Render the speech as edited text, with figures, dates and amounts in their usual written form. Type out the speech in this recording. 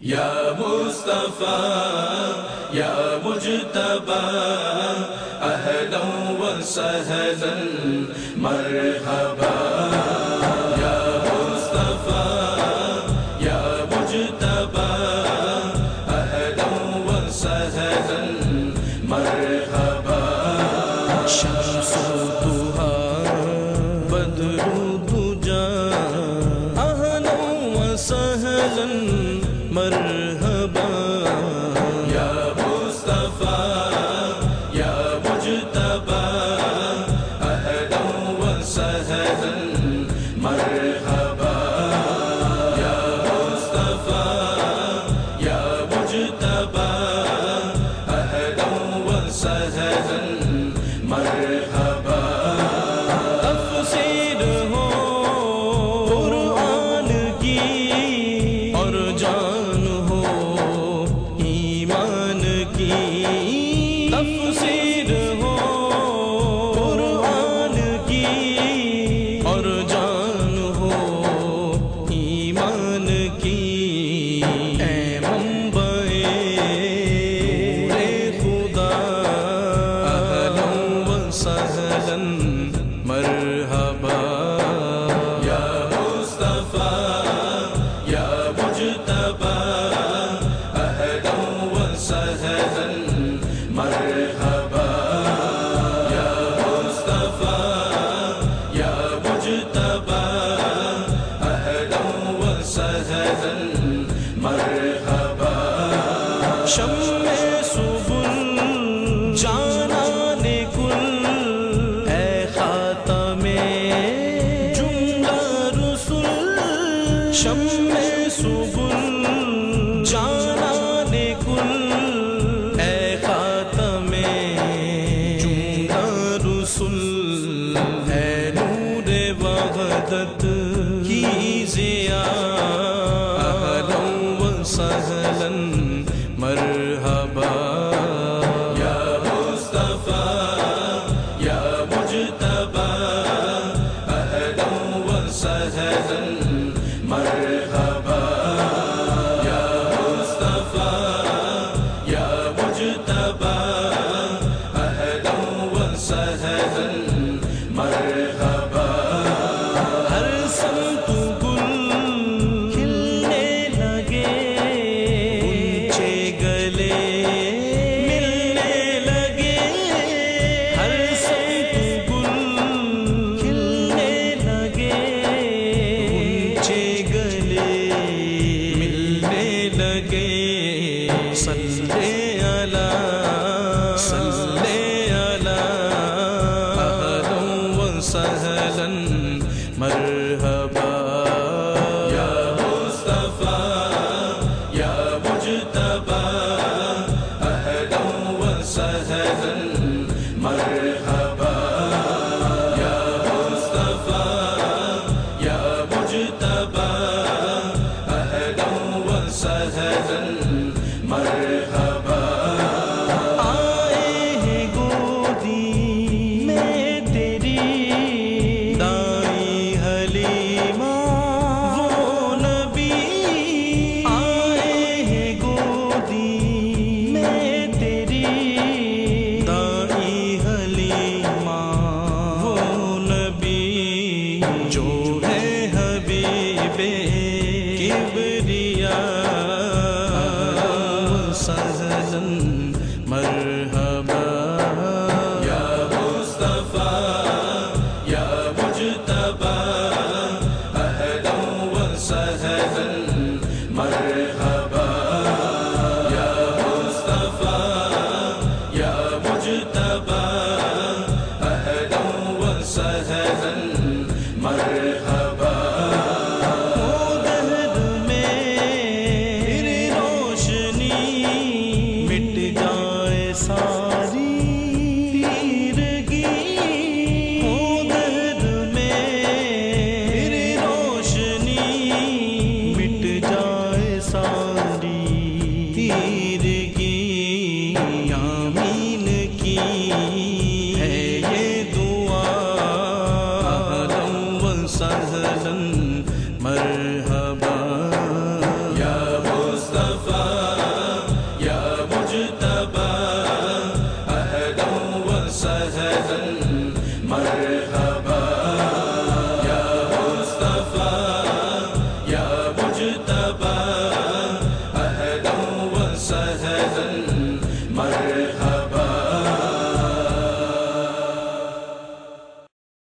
یا مصطفیٰ یا مجتبیٰ اہلا و سہلا مرحبا یا مصطفیٰ یا مجتبیٰ اہلا و سہلا مرحبا شمس الضحیٰ بدر الدجیٰ اہلا و سہلا مرحبا یا مصطفیٰ یا مجتبیٰ اہلا و سہلا مرحبا یا مصطفیٰ یا مجتبیٰ اہلا و سہلا مرحبا تفسیر ہو قرآن کی اور جان ہو ایمان کی تفسیر ہو قرآن کی اور جان ہو ایمان کی اے منبع خدا اہلا و سہلا مرحبا یا مصطفیٰ یا مجتبیٰ اہلا و سہلا مرحبا یا مصطفیٰ یا مجتبیٰ اہلا و سہلا مرحبا شمع سبل جانان کل اے خاتم جملہ رسل شمع سبل جانان کل اے خاتم جملہ رسل اے نور وحدت کی ضیاء اہلا و سہلا مرحبا یا مصطفیٰ یا مجتبیٰ اہلا و سہلا مرحبا یا مصطفیٰ یا مجتبیٰ اہلا و سہلا مرحبا ہر سمت گل کھلنے لگے اونچے گلے ملنے لگے ہر سمت گل کھلنے لگے اونچے گلے ملنے لگے صلی علی اہلا و سہلا مرحبا یا مصطفیٰ یا مجتبیٰ اہلا و سہلا مرحبا یا مصطفیٰ یا مجتبیٰ اہلا و سہلا مرحبا آئے ہیں گودی میں تیری دائی حلیمہ وہ نبی آئے ہیں گودی میں تیری دائی حلیمہ وہ نبی جو ہے حبیب کبریا سہلا مرحبا یا مصطفیٰ یا مجتبیٰ اہلا و سہلا مرحبا یا مصطفیٰ یا مجتبیٰ اہلا و سہلا مرحبا مرتبہ